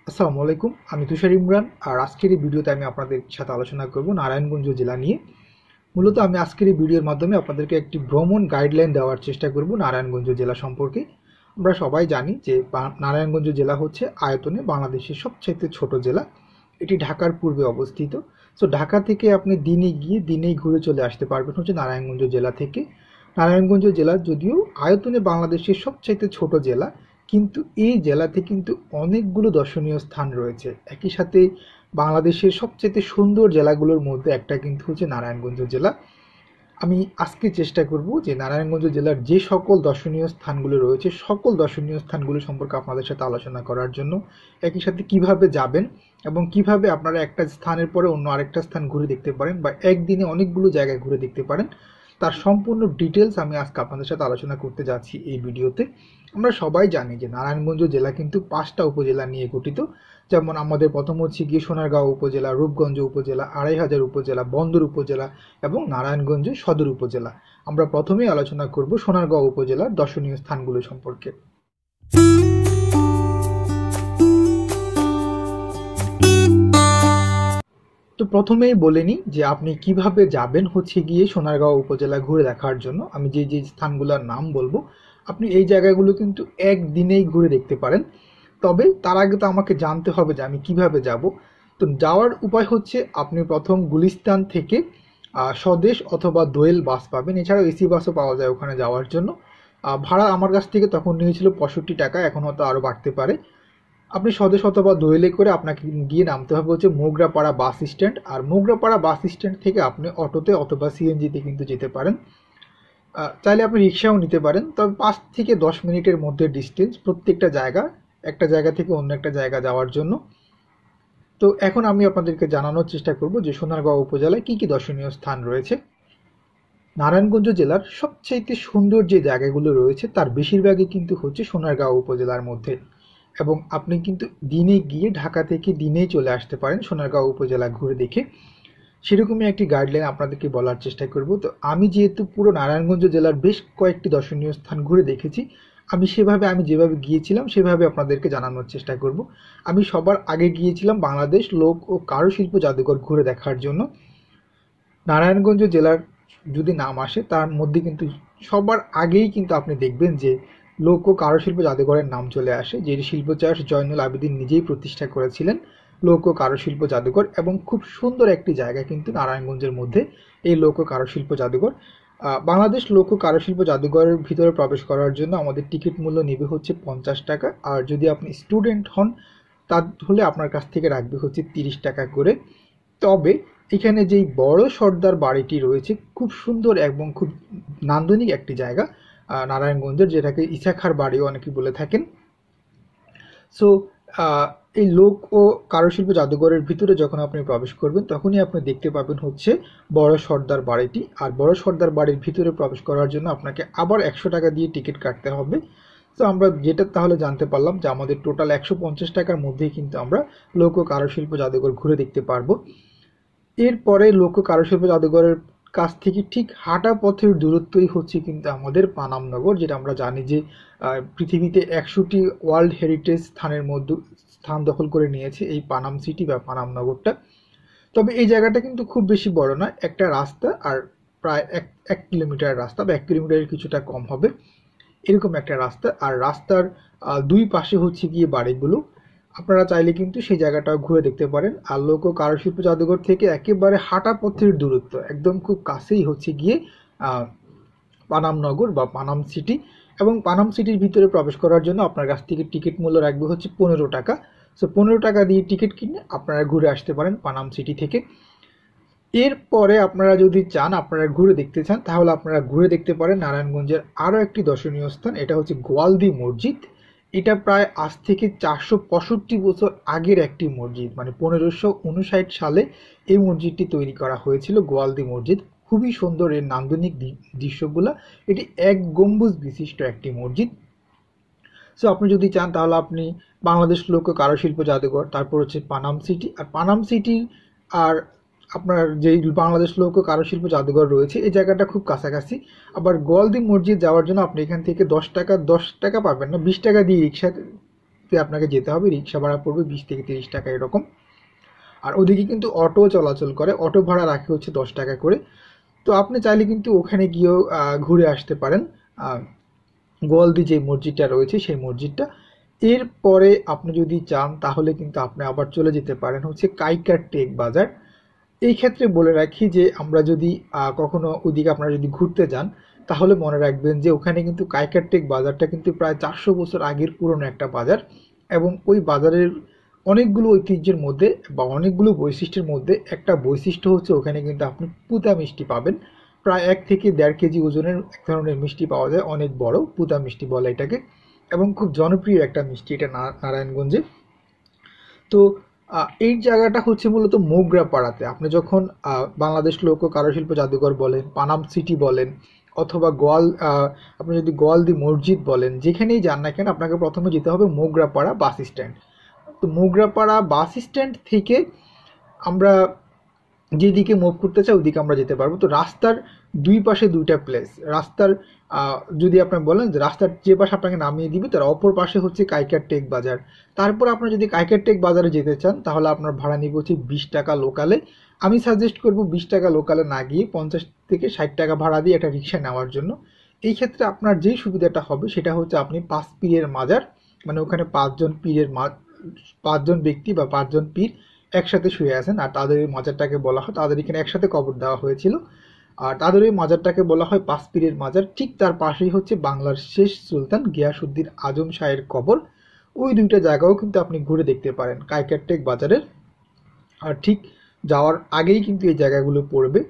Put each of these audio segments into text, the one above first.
আসসালামু আলাইকুম। আমি তুষার ইমরান। আর আজকের এই ভিডিওতে আমি আপনাদের সাথে আলোচনা করব নারায়ণগঞ্জ জেলা নিয়ে। মূলত আমি আজকের এই ভিডিওর মাধ্যমে আপনাদেরকে একটি ভ্রমণ গাইডলাইন দেওয়ার চেষ্টা করব নারায়ণগঞ্জ জেলা সম্পর্কে। আমরা সবাই জানি যে নারায়ণগঞ্জ জেলা হচ্ছে আয়তনে বাংলাদেশের সবচাইতে ছোট জেলা। এটি ঢাকার পূর্বে অবস্থিত। সো ঢাকা থেকে আপনি দিনে গিয়ে দিনেই ঘুরে চলে আসতে পারবেন হচ্ছে নারায়ণগঞ্জ জেলা থেকে। নারায়ণগঞ্জ জেলা যদিও আয়তনে বাংলাদেশের সবচাইতে ছোট জেলা, কিন্তু এই জেলাতে কিন্তু অনেকগুলো দর্শনীয় স্থান রয়েছে। একই সাথে বাংলাদেশের সবচেয়ে সুন্দর জেলাগুলোর মধ্যে একটা কিন্তু হচ্ছে নারায়ণগঞ্জ জেলা। আমি আজকে চেষ্টা করব যে নারায়ণগঞ্জ জেলার যে সকল দর্শনীয় স্থানগুলো রয়েছে সকল দর্শনীয় স্থানগুলো সম্পর্কে আপনাদের সাথে আলোচনা করার জন্য। একই সাথে কিভাবে যাবেন এবং কিভাবে আপনারা একটা স্থানের পরে অন্য আরেকটা স্থান ঘুরে দেখতে পারেন বা একদিনে অনেকগুলো জায়গায় ঘুরে দেখতে পারেন, তার সম্পূর্ণ ডিটেলস আমি আজকে আপনাদের সাথে আলোচনা করতে যাচ্ছি এই ভিডিওতে। আমরা সবাই জানি যে নারায়ণগঞ্জ জেলা কিন্তু 5টা উপজেলা নিয়ে গঠিত। যেমন আমাদের প্রথম হচ্ছে গিয়ে সোনারগাঁও উপজেলা, রূপগঞ্জ উপজেলা, আড়াইহাজার উপজেলা, বন্দর উপজেলা এবং নারায়ণগঞ্জ সদর উপজেলা। আমরা প্রথমেই আলোচনা করব সোনারগাঁও উপজেলার দর্শনীয় স্থানগুলো সম্পর্কে। তো প্রথমেই বলে নিই যে আপনি কিভাবে যাবেন হচ্ছে গিয়ে সোনারগাঁও উপজেলা ঘুরে দেখার জন্য। আমি যে যে স্থানগুলোর নাম বলবো, আপনি এই জায়গাগুলো কিন্তু একদিনেই ঘুরে দেখতে পারেন। তবে তার আগে তো আমাকে জানতে হবে যে আমি কিভাবে যাব। তো যাওয়ার উপায় হচ্ছে আপনি প্রথম গুলিস্তান থেকে স্বদেশ অথবা দোয়েল বাস পাবেন। এছাড়াও এসি বাসও পাওয়া যায় ওখানে যাওয়ার জন্য। ভাড়া আমার কাছ থেকে তখন নিয়েছিল 65 টাকা, এখন হয়তো আরও বাড়তে পারে। আপনি স্বদেশ অথবা দোয়েলে করে আপনাকে গিয়ে নামতে হবে হচ্ছে মোগরাপাড়া বাস স্ট্যান্ড। আর মোগরাপাড়া বাস স্ট্যান্ড থেকে আপনি অটোতে অথবা সিএনজিতে কিন্তু যেতে পারেন। চাইলে আপনি রিক্সাও নিতে পারেন। তবে 5 থেকে 10 মিনিটের মধ্যে ডিস্টেন্স প্রত্যেকটা জায়গা, একটা জায়গা থেকে অন্য একটা জায়গা যাওয়ার জন্য। তো এখন আমি আপনাদেরকে জানানোর চেষ্টা করব যে সোনারগাঁও উপজেলায় কী কী দর্শনীয় স্থান রয়েছে। নারায়ণগঞ্জ জেলার সবচাইতে সুন্দর যে জায়গাগুলো রয়েছে তার বেশিরভাগই কিন্তু হচ্ছে সোনারগাঁও উপজেলার মধ্যে, এবং আপনি কিন্তু দিনে গিয়ে ঢাকা থেকে দিনেই চলে আসতে পারেন সোনারগাঁও উপজেলা ঘুরে দেখে। সেরকমই একটি গাইডলাইন আপনাদেরকে বলার চেষ্টা করব। তো আমি যেহেতু পুরো নারায়ণগঞ্জ জেলার বেশ কয়েকটি দর্শনীয় স্থান ঘুরে দেখেছি, আমি যেভাবে গিয়েছিলাম সেভাবে আপনাদেরকে জানানোর চেষ্টা করব। আমি সবার আগে গিয়েছিলাম বাংলাদেশ লোক ও কারুশিল্প জাদুঘর ঘুরে দেখার জন্য। নারায়ণগঞ্জ জেলার যদি নাম আসে তার মধ্যে কিন্তু সবার আগেই কিন্তু আপনি দেখবেন যে লোক ও কারুশিল্প জাদুঘরের নাম চলে আসে, যেটি শিল্পচাষ জয়নুল আবেদিন নিজেই প্রতিষ্ঠা করেছিলেন লোক ও কারুশিল্প জাদুঘর। এবং খুব সুন্দর একটি জায়গা কিন্তু নারায়ণগঞ্জের মধ্যে এই লোক ও কারুশিল্প জাদুঘর। বাংলাদেশ লোক ও কারুশিল্প জাদুঘরের ভিতরে প্রবেশ করার জন্য আমাদের টিকিট মূল্য নেবে হচ্ছে 50 টাকা। আর যদি আপনি স্টুডেন্ট হন তাহলে আপনার কাছ থেকে রাখবে হচ্ছে 30 টাকা করে। তবে এখানে যেই বড় সর্দার বাড়িটি রয়েছে খুব সুন্দর এবং খুব নান্দনিক একটি জায়গা নারায়ণগঞ্জের, যেটাকে ইসাখার বাড়িও অনেকে বলে থাকেন। সো এই লোক ও কারুশিল্প জাদুঘরের ভিতরে যখন আপনি প্রবেশ করবেন তখনই আপনি দেখতে পাবেন হচ্ছে বড় সর্দার বাড়িটি। আর বড় সর্দার বাড়ির ভিতরে প্রবেশ করার জন্য আপনাকে আবার 100 টাকা দিয়ে টিকিট কাটতে হবে। তো আমরা যেটা তাহলে জানতে পারলাম যে আমাদের টোটাল 150 টাকার মধ্যেই কিন্তু আমরা লোক ও কারুশিল্প জাদুঘর ঘুরে দেখতে পারবো। এরপরে লোক কারুশিল্প জাদুঘরের কাছ থেকে ঠিক হাঁটা পথের দূরত্বই হচ্ছে কিন্তু আমাদের পানামনগর, যেটা আমরা জানি যে পৃথিবীতে 100টি ওয়ার্ল্ড হেরিটেজ স্থানের মধ্যে স্থান দখল করে নিয়েছে এই পানাম সিটি বা পানামনগরটা। তবে এই জায়গাটা কিন্তু খুব বেশি বড় না, একটা রাস্তা আর প্রায় এক কিলোমিটার রাস্তা বা 1 কিলোমিটারের কিছুটা কম হবে এরকম একটা রাস্তা। আর রাস্তার দুই পাশে হচ্ছে গিয়ে বাড়িগুলো। আপনারা চাইলে কিন্তু সেই জায়গাটাও ঘুরে দেখতে পারেন। আর লোক ও কারুশিল্প জাদুঘর থেকে একেবারে হাঁটা পথের দূরত্ব, একদম খুব কাছেই হচ্ছে গিয়ে পানামনগর বা পানাম সিটি। এবং পানাম সিটির ভিতরে প্রবেশ করার জন্য আপনার কাছ থেকে টিকিট মূল্য রাখবে হচ্ছে 15 টাকা। সো 15 টাকা দিয়ে টিকিট কিনে আপনারা ঘুরে আসতে পারেন পানাম সিটি থেকে। এরপরে আপনারা যদি চান, আপনারা ঘুরে দেখতে চান, তাহলে আপনারা ঘুরে দেখতে পারেন নারায়ণগঞ্জের আরও একটি দর্শনীয় স্থান। এটা হচ্ছে গোয়ালদি মসজিদ। এটা প্রায় আজ থেকে 465 বছর আগের একটি মসজিদ, মানে 1559 সালে এই মসজিদটি তৈরি করা হয়েছিল, গোয়ালদি মসজিদ। খুবই সুন্দর এর নান্দনিক দৃশ্যগুলো। এটি এক গম্বুজ বিশিষ্ট একটি মসজিদ। সো আপনি যদি চান তাহলে আপনি বাংলাদেশ লোক কারুশিল্প জাদুঘর, তারপর হচ্ছে পানাম সিটি। আর পানাম সিটি আর আপনার যেই বাংলাদেশ লোক কারুশিল্প জাদুঘর রয়েছে এই জায়গাটা খুব কাছাকাছি। আবার গোয়ালদি মসজিদ যাওয়ার জন্য আপনি এখান থেকে 10 টাকা পাবেন না, 20 টাকা দিয়ে রিক্সাতে আসতে আপনাকে যেতে হবে, রিক্সা ভাড়া পড়বে 20 থেকে 30 টাকা এরকম। আর ওদিকে কিন্তু অটো চলাচল করে, অটো ভাড়া রাখে হচ্ছে 10 টাকা করে। তো আপনি চাইলে কিন্তু ওখানে গিয়েও ঘুরে আসতে পারেন, গোয়ালদি যে মসজিদটা রয়েছে সেই মসজিদটা। এরপরে আপনি যদি চান তাহলে কিন্তু আপনি আবার চলে যেতে পারেন হচ্ছে কাইকার টেক বাজার। এই ক্ষেত্রে বলে রাখি যে আমরা যদি কখনো ওইদিকে আপনারা যদি ঘুরতে যান তাহলে মনে রাখবেন যে ওখানে কিন্তু কাইকারটেক বাজারটা কিন্তু প্রায় 400 বছর আগের পুরনো একটা বাজার, এবং ওই বাজারের অনেকগুলো ঐতিহ্যের মধ্যে বা অনেকগুলো বৈশিষ্ট্যের মধ্যে একটা বৈশিষ্ট্য হচ্ছে ওখানে কিন্তু আপনি পুতা মিষ্টি পাবেন। প্রায় 1 থেকে 1.5 কেজি ওজনের এক ধরনের মিষ্টি পাওয়া যায়, অনেক বড়, পুতা মিষ্টি বলে এটাকে, এবং খুব জনপ্রিয় একটা মিষ্টি এটা নারায়ণগঞ্জে। তো এই জায়গাটা হচ্ছে মূলত মোগরাপাড়াতে। আপনি যখন বাংলাদেশ লোক কারুশিল্প জাদুঘর বলেন, পানাম সিটি বলেন, অথবা আপনি যদি গোয়ালদি মসজিদ বলেন, যেখানেই যান না কেন আপনাকে প্রথমে যেতে হবে মোগরাপাড়া বাস স্ট্যান্ড। তো মোগরাপাড়া বাস স্ট্যান্ড থেকে আমরা যেদিকে মুভ করতে চাই ওদিকে আমরা যেতে পারবো। তো রাস্তার দুই পাশে দুইটা প্লেস, রাস্তার যদি আপনি বলেন যে রাস্তার যে পাশে আপনাকে নামিয়ে দিবে তার অপর পাশে হচ্ছে কাইকার টেক বাজার। তারপর আপনি যদি কাইকার টেক বাজারে যেতে চান তাহলে আপনার ভাড়া নিবে হচ্ছে 20 টাকা লোকালে। আমি সাজেস্ট করব 20 টাকা লোকালে না গিয়ে 50 থেকে 60 টাকা ভাড়া দিয়ে একটা রিক্সা নেওয়ার জন্য। এই ক্ষেত্রে আপনার যেই সুবিধাটা হবে সেটা হচ্ছে আপনি 5 পীরের মাজার, মানে ওখানে 5 জন ব্যক্তি বা 5 জন পীর একসাথে শুয়ে আছেন, আর তাদের এই মাজারটাকে বলা হয়, তাদের এখানে একসাথে কবর দেওয়া হয়েছিল, আর তাদের ওই মাজারটাকে বলা হয় 5 পীরের মাজার। ঠিক তার পাশেই হচ্ছে বাংলার শেষ সুলতান গিয়াসউদ্দিন আজম শাহের কবর। ওই দুইটা জায়গাও কিন্তু আপনি ঘুরে দেখতে পারেন কাইকারটেক বাজারের, আর ঠিক যাওয়ার আগেই কিন্তু এই জায়গাগুলো পড়বে।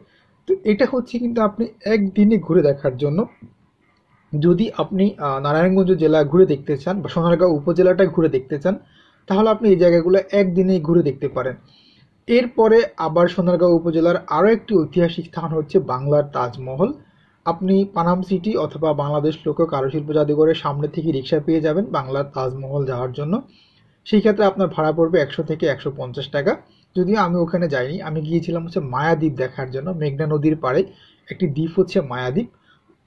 তো এটা হচ্ছে কিন্তু আপনি একদিনে ঘুরে দেখার জন্য। যদি আপনি নারায়ণগঞ্জ জেলা ঘুরে দেখতে চান বা সোনারগাঁও উপজেলাটা ঘুরে দেখতে চান তাহলে আপনি এই জায়গাগুলো একদিনেই ঘুরে দেখতে পারেন। এরপরে আবার সোনারগাঁও উপজেলার আরও একটি ঐতিহাসিক স্থান হচ্ছে বাংলার তাজমহল। আপনি পানাম সিটি অথবা বাংলাদেশ লোক কারুশিল্প জাদুঘরের সামনে থেকে রিক্সা পেয়ে যাবেন বাংলার তাজমহল যাওয়ার জন্য। সেই ক্ষেত্রে আপনার ভাড়া পড়বে 100 থেকে 150 টাকা। যদিও আমি ওখানে যাইনি, আমি গিয়েছিলাম হচ্ছে মায়াদ্বীপ দেখার জন্য। মেঘনা নদীর পাড়ে একটি দ্বীপ হচ্ছে মায়াদ্বীপ।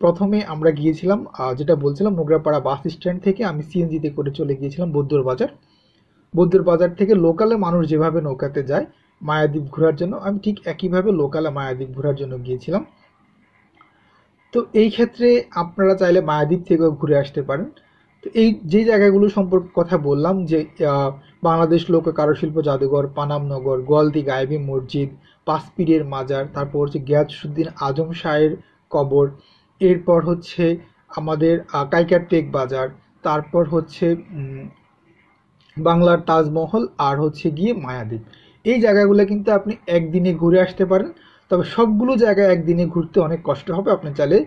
প্রথমে আমরা গিয়েছিলাম যেটা বলছিলাম মোগরাপাড়া বাস স্ট্যান্ড থেকে আমি সিএনজিতে করে চলে গিয়েছিলাম বৌদ্ধর বাজার। বৌদ্ধর বাজার থেকে লোকালে মানুষ যেভাবে নৌকাতে যায় মায়াদ্বীপ ঘোরার জন্য, আমি ঠিক একইভাবে লোকালে মায়াদ্বীপ ঘোরার জন্য গিয়েছিলাম। তো এই ক্ষেত্রে আপনারা চাইলে মায়াদ্বীপ থেকেও ঘুরে আসতে পারেন। তো এই যে জায়গাগুলো সম্পর্কে কথা বললাম যে বাংলাদেশ লোক কারুশিল্প জাদুঘর, পানামনগর, গোয়ালদি গায়েবী মসজিদ, 5 পীরের মাজার, তারপর হচ্ছে গিয়াসউদ্দিন আজম শাহের কবর, এরপর হচ্ছে আমাদের কাইকার টেক বাজার, তারপর হচ্ছে বাংলার তাজমহল, আর হচ্ছে গিয়ে মায়াদ্বীপ। এই জায়গাগুলো কিন্তু আপনি একদিনে ঘুরে আসতে পারেন। তবে সবগুলো জায়গায় একদিনে ঘুরতে অনেক কষ্ট হবে। আপনি চাইলে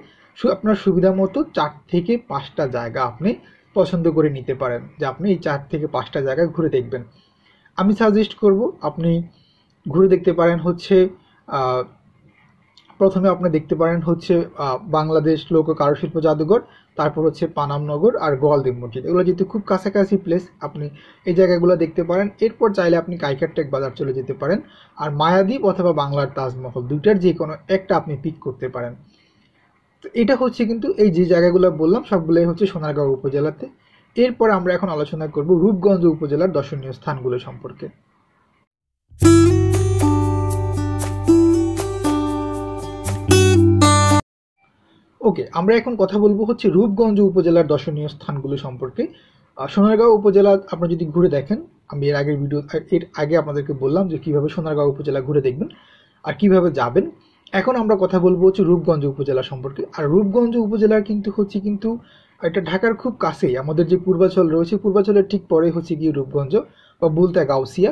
আপনার সুবিধা মতো 4 থেকে 5টা জায়গা আপনি পছন্দ করে নিতে পারেন যে আপনি এই 4 থেকে 5টা জায়গায় ঘুরে দেখবেন। আমি সাজেস্ট করব আপনি ঘুরে দেখতে পারেন হচ্ছে প্রথমে আপনি দেখতে পারেন হচ্ছে বাংলাদেশ লোক কারুশিল্প জাদুঘর, তারপর হচ্ছে পানামনগর আর গোয়ালদি মসজিদ। এগুলো যেহেতু খুব কাছাকাছি প্লেস, আপনি এই জায়গাগুলো দেখতে পারেন। এরপর চাইলে আপনি কাইকারটেক বাজার চলে যেতে পারেন, আর মায়াদ্বীপ অথবা বাংলার তাজমহল দুইটার যে কোনো একটা আপনি পিক করতে পারেন। তো এটা হচ্ছে কিন্তু এই যে জায়গাগুলো বললাম সবগুলোই হচ্ছে সোনারগাঁও উপজেলাতে। এরপর আমরা এখন আলোচনা করব রূপগঞ্জ উপজেলার দর্শনীয় স্থানগুলো সম্পর্কে। ওকে, আমরা এখন কথা বলবো হচ্ছে রূপগঞ্জ উপজেলার দর্শনীয় স্থানগুলো সম্পর্কে। সোনারগাঁও উপজেলা আপনি যদি ঘুরে দেখেন, আমি এর আগে আপনাদেরকে বললাম যে কিভাবে সোনারগাঁও উপজেলা ঘুরে দেখবেন আর কিভাবে যাবেন। এখন আমরা কথা বলবো হচ্ছে রূপগঞ্জ উপজেলা সম্পর্কে। আর রূপগঞ্জ উপজেলার কিন্তু এটা ঢাকার খুব কাছেই। আমাদের যে পূর্বাচল রয়েছে, পূর্বাচলের ঠিক পরে হচ্ছে গিয়ে রূপগঞ্জ বা বুলতা গাউসিয়া।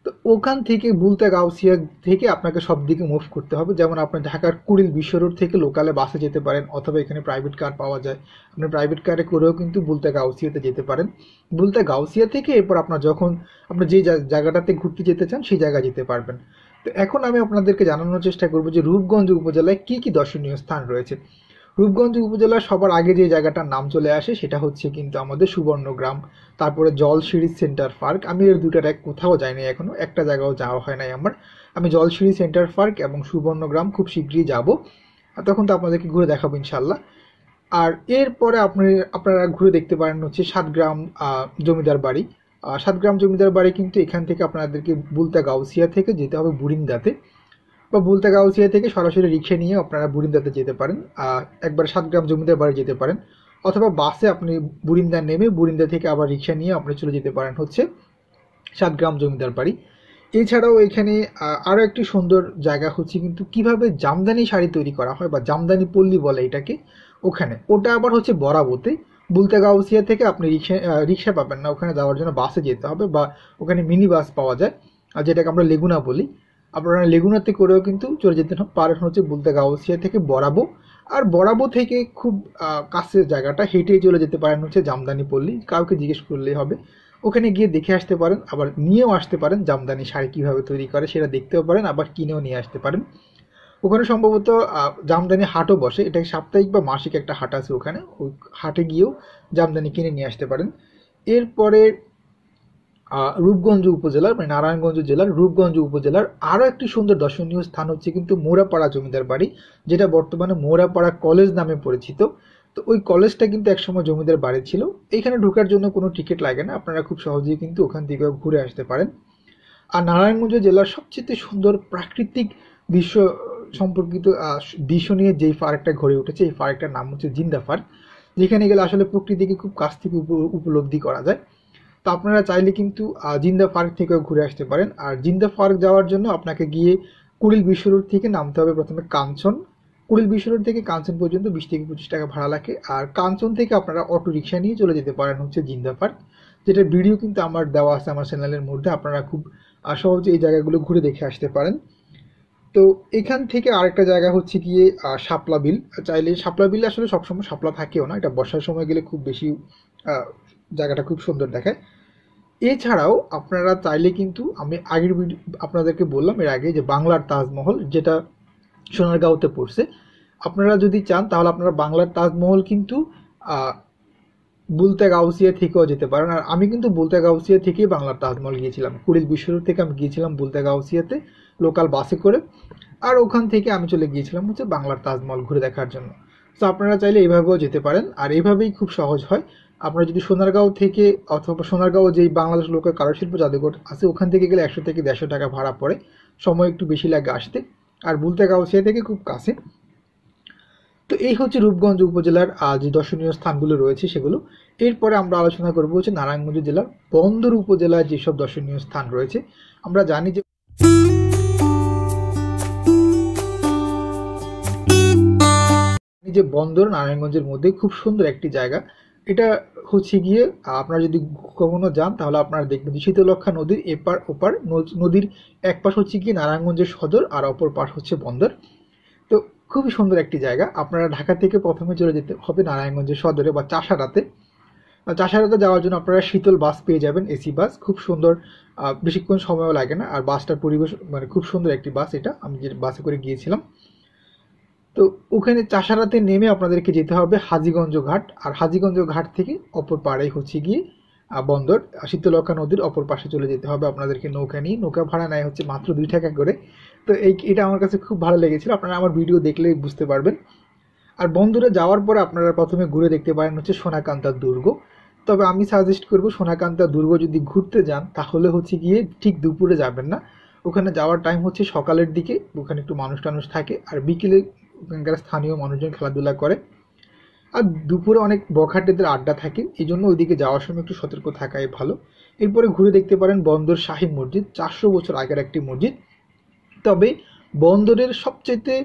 তো ওখান থেকে বুলতা গাউসিয়া থেকে আপনাকে সব দিকে মুভ করতে হবে। যেমন আপনি ঢাকার কুড়িল বিশ্ব রোড থেকে লোকালে বাসে যেতে পারেন, অথবা এখানে প্রাইভেট কার পাওয়া যায়, আপনি প্রাইভেট কারে করেও কিন্তু বুলতা গাউসিয়াতে যেতে পারেন। বুলতা গাউসিয়া থেকে এরপর আপনি যে জায়গাটাতে ঘুরতে যেতে চান সেই জায়গায় যেতে পারবেন। তো এখন আমি আপনাদেরকে জানানোর চেষ্টা করবো যে রূপগঞ্জ উপজেলায় কি কি দর্শনীয় স্থান রয়েছে। রূপগঞ্জ উপজেলার সবার আগে যে জায়গাটার নাম চলে আসে সেটা হচ্ছে কিন্তু আমাদের সুবর্ণগ্রাম, তারপরে জলসিঁড়ি সেন্টার পার্ক। আমি এর দুটার কোথাও যাইনি এখনো, একটা জায়গাও যাওয়া হয় নাই আমার। আমি জলসিঁড়ি সেন্টার পার্ক এবং সুবর্ণগ্রাম খুব শীঘ্রই যাব, আর তখন তো আপনাদেরকে ঘুরে দেখাবো ইনশাল্লাহ। আর এরপরে আপনারা ঘুরে দেখতে পারেন হচ্ছে সাতগ্রাম জমিদার বাড়ি। সাতগ্রাম জমিদার বাড়ি কিন্তু এখান থেকে আপনাদেরকে বুলতা গাউসিয়া থেকে যেতে হবে বুরিন্দাতে, বা বুলতা গাউসিয়া থেকে সরাসরি রিক্সা নিয়ে আপনারা বুরিন্দাতে যেতে পারেন, একবার সাতগ্রাম জমিদার বাড়ি যেতে পারেন, অথবা বাসে আপনি বুরিন্দা নেমে বুরিন্দা থেকে আবার রিক্সা নিয়ে আপনি চলে যেতে পারেন হচ্ছে সাতগ্রাম জমিদার বাড়ি। এছাড়াও এখানে আরও একটি সুন্দর জায়গা হচ্ছে কিন্তু কিভাবে জামদানি শাড়ি তৈরি করা হয়, বা জামদানি পল্লী বলে এটাকে, ওখানে ওটা আবার হচ্ছে বরাবতে। বুলতা গাউসিয়া থেকে আপনি রিক্সা পাবেন না, ওখানে যাওয়ার জন্য বাসে যেতে হবে, বা ওখানে মিনি বাস পাওয়া যায়, আর যেটাকে আমরা লেগুনা বলি। আপনারা লেগুনাতে করেও কিন্তু চলে যেতে পারেন হচ্ছে বুলতা গাউসিয়া থেকে বরাবো। আর বরাবো থেকে খুব কাছের জায়গাটা, হেঁটে চলে যেতে পারেন হচ্ছে জামদানি পল্লী, কাউকে জিজ্ঞেস করলেই হবে। ওখানে গিয়ে দেখে আসতে পারেন, আবার নিয়েও আসতে পারেন জামদানি শাড়ি কীভাবে তৈরি করে সেটা দেখতেও পারেন, আবার কিনেও নিয়ে আসতে পারেন। ওখানে সম্ভবত জামদানি হাটও বসে, এটা সাপ্তাহিক বা মাসিক একটা হাট আছে ওখানে, ওই হাটে গিয়েও জামদানি কিনে নিয়ে আসতে পারেন। এরপরে রূপগঞ্জ উপজেলার, মানে নারায়ণগঞ্জ জেলার রূপগঞ্জ উপজেলার আরও একটি সুন্দর দর্শনীয় স্থান হচ্ছে কিন্তু মোরাপাড়া জমিদার বাড়ি, যেটা বর্তমানে মোরাপাড়া কলেজ নামে পরিচিত। তো ওই কলেজটা কিন্তু একসময় জমিদার বাড়ি ছিল। এইখানে ঢোকার জন্য কোনো টিকিট লাগে না, আপনারা খুব সহজেই কিন্তু ওখান থেকেও ঘুরে আসতে পারেন। আর নারায়ণগঞ্জ জেলার সবচেয়ে সুন্দর প্রাকৃতিক দৃশ্য সম্পর্কিত দৃশ্য নিয়ে যেই পার্কটা গড়ে উঠেছে, এই পার্কটার নাম হচ্ছে জিন্দা পার্ক, যেখানে গেলে আসলে প্রকৃতিকে খুব কাছ থেকে উপলব্ধি করা যায়। তো আপনারা চাইলে কিন্তু জিন্দা পার্ক থেকেও ঘুরে আসতে পারেন। আর জিন্দা পার্ক যাওয়ার জন্য আপনাকে গিয়ে কুড়িল বিশ্ব রোড থেকে নামতে হবে প্রথমে কাঞ্চন। কুড়িল বিশ্ব রোড থেকে কাঞ্চন পর্যন্ত 20 থেকে 25 টাকা ভাড়া লাগে। আর কাঞ্চন থেকে আপনারা অটো রিক্সা নিয়ে চলে যেতে পারেন হচ্ছে জিন্দা পার্ক, যেটার ভিডিও কিন্তু আমার দেওয়া আছে আমার চ্যানেলের মধ্যে, আপনারা খুব সহজে এই জায়গাগুলো ঘুরে দেখে আসতে পারেন। তো এখান থেকে আরেকটা জায়গা হচ্ছে গিয়ে শাপলা বিল। চাইলে শাপলা বিল আসলে সবসময় শাপলা থাকেও না, এটা বর্ষার সময় গেলে খুব বেশি জায়গাটা খুব সুন্দর দেখায়। এছাড়াও আপনারা চাইলে কিন্তু, আমি আগের ভিডিও আপনাদেরকে বললাম এর আগে, যে বাংলার তাজমহল যেটা সোনারগাঁওতে পড়ছে, আপনারা যদি চান তাহলে আপনারা বাংলার তাজমহল কিন্তু বুলতা গাউসিয়া থেকেও যেতে পারেন। আর আমি কিন্তু বুলতা গাউসিয়া থেকেই বাংলার তাজমহল গিয়েছিলাম, কুড়িল বিশ্ব রোড থেকে আমি গিয়েছিলাম বুলতা গাউসিয়াতে লোকাল বাসে করে, আর ওখান থেকে আমি চলে গিয়েছিলাম হচ্ছে বাংলার তাজমহল ঘুরে দেখার জন্য। তো আপনারা চাইলে এইভাবেও যেতে পারেন, আর এইভাবেই খুব সহজ হয়। আপনারা যদি সোনারগাঁও থেকে, অথবা সোনারগাঁও যেই বাংলাদেশ লোকের কারুশিল্প জাদুঘর আছে ওখান থেকে গেলে 100 থেকে 150 টাকা ভাড়া পড়ে, সময় একটু বেশি লাগে আসতে। আর বুলতা গাউসিয়া থেকে খুব কাছে। তো এই হচ্ছে রূপগঞ্জ উপজেলার যে দর্শনীয় স্থানগুলো রয়েছে সেগুলো। এরপরে আমরা আলোচনা করবো হচ্ছে নারায়ণগঞ্জ জেলার বন্দর উপজেলায় যেসব দর্শনীয় স্থান রয়েছে। আমরা জানি যে বন্দর নারায়ণগঞ্জের মধ্যে খুব সুন্দর একটি জায়গা। এটা হচ্ছে গিয়ে আপনারা যদি কখনো যান তাহলে আপনারা দেখবেন যে শীতলক্ষ্যা নদীর এপার ওপার, নদীর এক পাশ হচ্ছে গিয়ে নারায়ণগঞ্জের সদর, আর অপর পাশ হচ্ছে বন্দর। তো খুবই সুন্দর একটি জায়গা। আপনারা ঢাকা থেকে প্রথমে চলে যেতে হবে নারায়ণগঞ্জের সদরে বা চাষারাতে। চাষারাতে যাওয়ার জন্য আপনারা শীতল বাস পেয়ে যাবেন, এসি বাস, খুব সুন্দর, বেশিক্ষণ সময়ও লাগে না। আর বাসটার পরিবেশ মানে খুব সুন্দর একটি বাস, এটা আমি যে বাসে করে গিয়েছিলাম। তো ওখানে চাষারাতে নেমে আপনাদেরকে যেতে হবে হাজীগঞ্জ ঘাট, আর হাজীগঞ্জ ঘাট থেকে অপর পাড়ে হচ্ছে গিয়ে বন্দর, শীতলক্ষ্যা নদীর অপর পাশে চলে যেতে হবে আপনাদেরকে নৌকা নিয়ে। নৌকা ভাড়া নেয় হচ্ছে মাত্র 2 টাকা করে। তো এটা আমার কাছে খুব ভালো লেগেছিল, আপনারা আমার ভিডিও দেখলেই বুঝতে পারবেন। আর বন্দরে যাওয়ার পরে আপনারা প্রথমে ঘুরে দেখতে পারেন হচ্ছে সোনাকান্তা দুর্গ। তবে আমি সাজেস্ট করব সোনাকান্তা দুর্গ যদি ঘুরতে যান তাহলে হচ্ছে গিয়ে ঠিক দুপুরে যাবেন না, ওখানে যাওয়ার টাইম হচ্ছে সকালের দিকে, ওখানে একটু মানুষ টানুষ থাকে, আর বিকেলে ওখানকার স্থানীয় মানুষজন খেলাধুলা করে, আর দুপুরে অনেক বখাটেদের আড্ডা থাকে, এই জন্য ওইদিকে যাওয়ার সময় একটু সতর্ক থাকাই ভালো। এরপরে ঘুরে দেখতে পারেন বন্দর শাহী মসজিদ, 400 বছর আগের একটি মসজিদ। তবে বন্দরের সবচেয়ে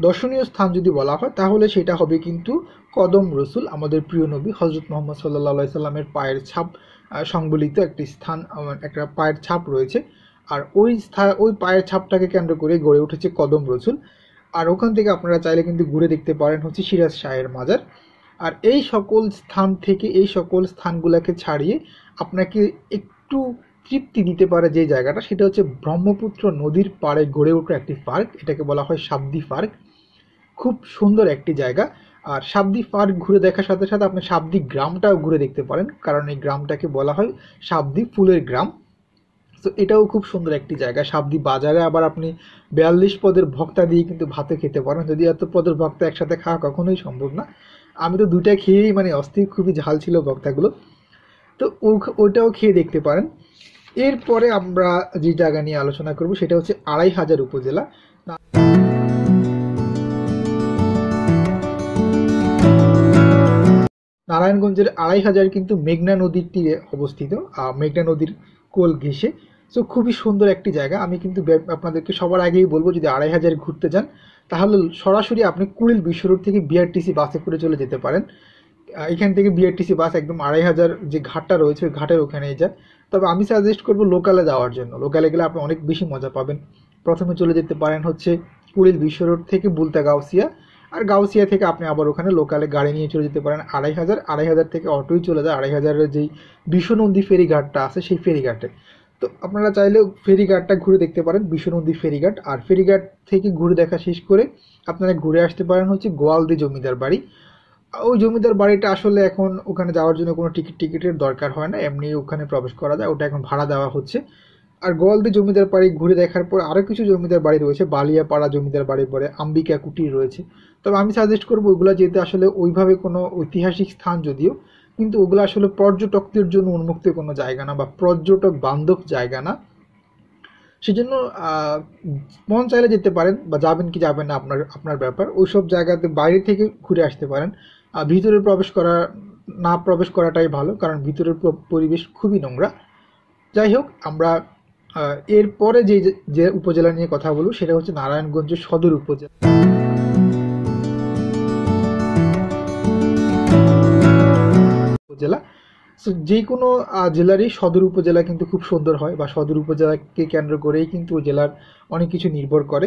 দর্শনীয় স্থান যদি বলা হয় তাহলে সেটা হবে কিন্তু কদম রসুল, আমাদের প্রিয় নবী হজরত মোহাম্মদ সাল্লাল্লাহু সাল্লামের পায়ের ছাপ সংবলিত একটি স্থান, একটা পায়ের ছাপ রয়েছে। আর ওই পায়ের ছাপটাকে কেন্দ্র করে গড়ে উঠেছে কদম রসুল। আর ওখান থেকে আপনারা চাইলে কিন্তু ঘুরে দেখতে পারেন হচ্ছে সিরাজ শাহের মাজার। আর এই সকল স্থান থেকে, এই সকল স্থানগুলোকে ছাড়িয়ে আপনাকে একটু তৃপ্তি দিতে পারে যে জায়গাটা, সেটা হচ্ছে ব্রহ্মপুত্র নদীর পাড়ে গড়ে ওঠা একটি পার্ক, এটাকে বলা হয় সাবদি পার্ক। খুব সুন্দর একটি জায়গা। আর সাবদি পার্ক ঘুরে দেখার সাথে সাথে আপনি সাবদি গ্রামটাও ঘুরে দেখতে পারেন, কারণ এই গ্রামটাকে বলা হয় সাবদি ফুলের গ্রাম। তো এটাও খুব সুন্দর একটি জায়গা। সাবদি বাজারে আবার আপনি 42 পদের ভক্তা দিয়ে কিন্তু ভাতে খেতে পারেন, যদি এত পদের ভক্তা একসাথে খাওয়া কখনোই সম্ভব না। আমি তো দুইটা খেয়েই মানে অস্থির, খুবই ঝাল ছিল ভর্তাগুলো। তো ওটাও খেয়ে দেখতে পারেন। এরপরে আমরা যে জায়গা নিয়ে আলোচনা করব সেটা হচ্ছে ২৫০০ উপজেলা। নারায়ণগঞ্জের ২৫০০ কিন্তু মেঘনা নদীর তীরে অবস্থিত, মেঘনা নদীর কোল ঘেঁষে। সো খুবই সুন্দর একটি জায়গা। আমি কিন্তু আপনাদেরকে সবার আগেই বলবো, যদি ২৫০০ ঘুরতে যান তাহলে সরাসরি আপনি কুড়িল বিশ্ব রোড থেকে বিআরটিসি বাসে করে চলে যেতে পারেন। এখান থেকে বিআরটিসি বাস একদম ২৫০০ যে ঘাটটা রয়েছে ওই ঘাটের ওখানেই যায়। তবে আমি সাজেস্ট করবো লোকালে যাওয়ার জন্য। লোকালে গেলে আপনি অনেক বেশি মজা পাবেন। প্রথমে চলে যেতে পারেন হচ্ছে কুড়িল বিশ্ব রোড থেকে বুলতা গাউসিয়া, আর গাউসিয়া থেকে আপনি আবার ওখানে লোকালে গাড়ি নিয়ে চলে যেতে পারেন ২৫০০। ২৫০০ থেকে অটোই চলে যায় ২৫০০-এর যেই বিশ্বনন্দী ফেরিঘাটটা আছে সেই ফেরিঘাটে। তো আপনারা চাইলেও ফেরিঘাটটা ঘুরে দেখতে পারেন, বিশ্বনন্দী ফেরিঘাট। আর ফেরিঘাট থেকে ঘুরে দেখা শেষ করে আপনারা ঘুরে আসতে পারেন হচ্ছে গোয়ালদি জমিদার বাড়ি। ওই জমিদার বাড়িটা আসলে এখন ওখানে যাওয়ার জন্য কোনো টিকিটের দরকার হয় না, এমনি ওখানে প্রবেশ করা যায়, ওটা এখন ভাড়া দেওয়া হচ্ছে। আর গোয়ালদি জমিদার বাড়ি ঘুরে দেখার পর আরও কিছু জমিদার বাড়ি রয়েছে, বালিয়াপাড়া জমিদার বাড়ি পরে আম্বিকা কুটির রয়েছে। তবে আমি সাজেস্ট করবো ওইগুলো যেতে, আসলে ওইভাবে কোনো ঐতিহাসিক স্থান যদিও, কিন্তু ওগুলো আসলে পর্যটকদের জন্য উন্মুক্ত কোনো জায়গা না বা পর্যটক বান্ধব জায়গা না। সেজন্য মন চাইলে যেতে পারেন, বা যাবেন কি যাবেন না আপনার আপনার ব্যাপার। ওইসব জায়গাতে বাইরে থেকে ঘুরে আসতে পারেন। ভিতরে প্রবেশ করাটাই ভালো, কারণ ভিতরের পরিবেশ খুবই নোংরা। যাই হোক, আমরা এরপরে যে উপজেলা নিয়ে কথা বলবো সেটা হচ্ছে নারায়ণগঞ্জের সদর উপজেলা। সো যে কোনো জেলারই সদর উপজেলা কিন্তু খুব সুন্দর হয়, বা সদর উপজেলাকে কেন্দ্র করেই কিন্তু ওই জেলার অনেক কিছু নির্ভর করে।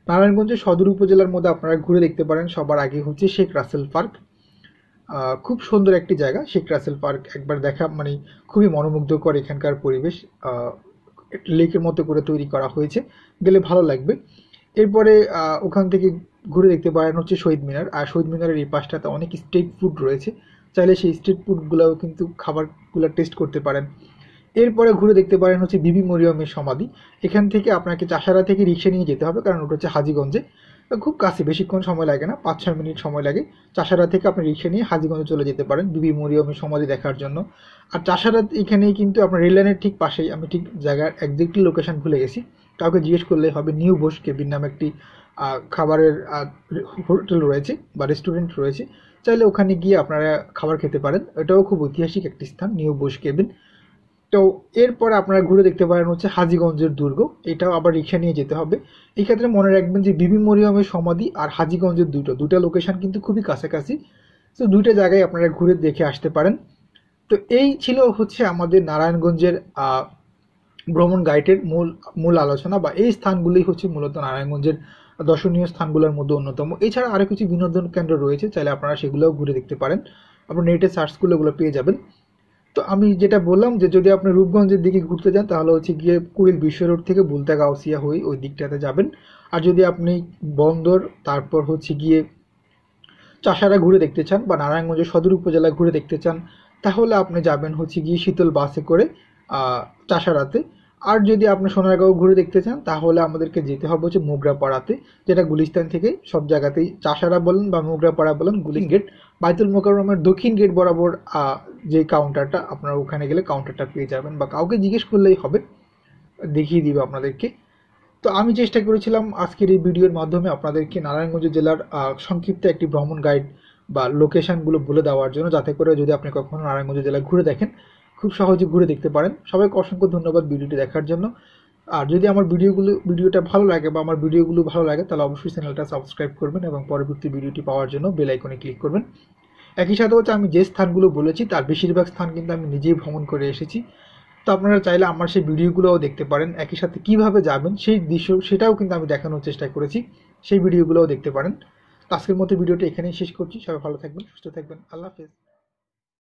নারায়ণগঞ্জের সদর উপজেলার মধ্যে আপনারা ঘুরে দেখতে পারেন সবার আগে হচ্ছে শেখ রাসেল পার্ক। খুব সুন্দর একটি জায়গা শেখ রাসেল পার্ক, একবার দেখা মানে খুবই মনোমুগ্ধকর। এখানকার পরিবেশ লেকের মতো করে তৈরি করা হয়েছে, গেলে ভালো লাগবে। এরপরে ওখান থেকে ঘুরে দেখতে পারেন হচ্ছে শহীদ মিনার। আর শহীদ মিনারের এই পাশটাতে অনেক স্ট্রিট ফুড রয়েছে, চাইলে সেই স্ট্রিট ফুডগুলোও কিন্তু খাবারগুলো টেস্ট করতে পারেন। এরপরে ঘুরে দেখতে পারেন হচ্ছে বিবি মরিয়মের সমাধি। এখান থেকে আপনাকে চাষারা থেকে রিক্সা নিয়ে যেতে হবে, কারণ ওটা হচ্ছে হাজীগঞ্জে, খুব কাছে, বেশিক্ষণ সময় লাগে না, ৫-৬ মিনিট সময় লাগে। চাষারা থেকে আপনি রিক্সা নিয়ে হাজীগঞ্জে চলে যেতে পারেন বিবি মরিয়মের সমাধি দেখার জন্য। আর চাষারা এখানেই কিন্তু আপনার রেল লাইনের ঠিক পাশেই, আমি ঠিক জায়গার একজ্যাক্টলি লোকেশন ভুলে গেছি, কাউকে জিজ্ঞেস করলেই হবে, নিউ বোস কেবিন নামে একটি খাবারের হোটেল রয়েছে বা রেস্টুরেন্ট রয়েছে। চাইলে ওখানে গিয়ে আপনারা খাবার খেতে পারেন। এটাও খুব ঐতিহাসিক একটি স্থান, নিউ বোস কেবিন। তো এরপরে আপনারা ঘুরে দেখতে পারেন হচ্ছে হাজীগঞ্জের দুর্গ। এটাও আবার রিক্সা নিয়ে যেতে হবে। এই ক্ষেত্রে মনে রাখবেন যে বিবি মরিয়মের সমাধি আর হাজীগঞ্জের দুটা লোকেশন কিন্তু খুবই কাছাকাছি। তো দুইটা জায়গায় আপনারা ঘুরে দেখে আসতে পারেন। তো এই ছিল হচ্ছে আমাদের নারায়ণগঞ্জের ভ্রমণ গাইডের মূল আলোচনা, বা এই স্থানগুলোই হচ্ছে মূলত নারায়ণগঞ্জের দর্শনীয় স্থানগুলোর মধ্যে অন্যতম। এছাড়া আরও কিছু বিনোদন কেন্দ্র রয়েছে, চাইলে আপনারা সেগুলোও ঘুরে দেখতে পারেন। আপনার নেটে সার্চ করলে ওগুলো পেয়ে যাবেন। তো আমি যেটা বললাম যে যদি আপনি রূপগঞ্জের দিকে ঘুরতে যান তাহলে হচ্ছে গিয়ে কুড়িল বিশ্ব রোড থেকে বুলতা গাউসিয়া হয়ে ওই দিকটাতে যাবেন। আর যদি আপনি বন্দর, তারপর হচ্ছে গিয়ে চাষারা ঘুরে দেখতে চান, বা নারায়ণগঞ্জের সদর উপজেলা ঘুরে দেখতে চান, তাহলে আপনি যাবেন হচ্ছে গিয়ে শীতল বাসে করে চাষারাতে। আর যদি আপনি সোনারগাঁও ঘুরে দেখতে চান তাহলে আমাদেরকে যেতে হবে হচ্ছে মোগরাপাড়াতে, যেটা গুলিস্তান থেকে সব জায়গাতেই, চাষারা বলেন বা মোগরাপাড়া বলেন, গুলিং গেট বাইতুল মোকাররমের দক্ষিণ গেট বরাবর যে কাউন্টারটা, আপনারা ওখানে গেলে কাউন্টারটা পেয়ে যাবেন, বা কাউকে জিজ্ঞেস করলেই হবে, দেখিয়ে দিবে আপনাদেরকে। তো আমি চেষ্টা করেছিলাম আজকের এই ভিডিওর মাধ্যমে আপনাদেরকে নারায়ণগঞ্জ জেলার সংক্ষিপ্ত একটি ভ্রমণ গাইড বা লোকেশনগুলো বলে দেওয়ার জন্য, যাতে করে যদি আপনি কখনো নারায়ণগঞ্জ জেলায় ঘুরে দেখেন খুব সহজে ঘুরে দেখতে পারেন। সবাইকে অসংখ্য ধন্যবাদ ভিডিওটি দেখার জন্য। আর যদি আমার ভিডিওটা ভালো লাগে বা আমার ভিডিওগুলো ভালো লাগে তাহলে অবশ্যই চ্যানেলটা সাবস্ক্রাইব করবেন এবং পরবর্তী ভিডিওটি পাওয়ার জন্য বেল আইকনে ক্লিক করবেন। একই সাথে হচ্ছে আমি যে স্থানগুলো বলেছি তার বেশিরভাগ স্থান কিন্তু আমি নিজেই ভ্রমণ করে এসেছি। তো আপনারা চাইলে আমার সেই ভিডিওগুলোও দেখতে পারেন। একই সাথে কিভাবে যাবেন সেই দৃশ্য সেটাও কিন্তু আমি দেখানোর চেষ্টা করেছি, সেই ভিডিওগুলোও দেখতে পারেন। তো আজকের মতো ভিডিওটা এখানেই শেষ করছি। সবাই ভালো থাকবেন, সুস্থ থাকবেন। আল্লাহ হাফেজ।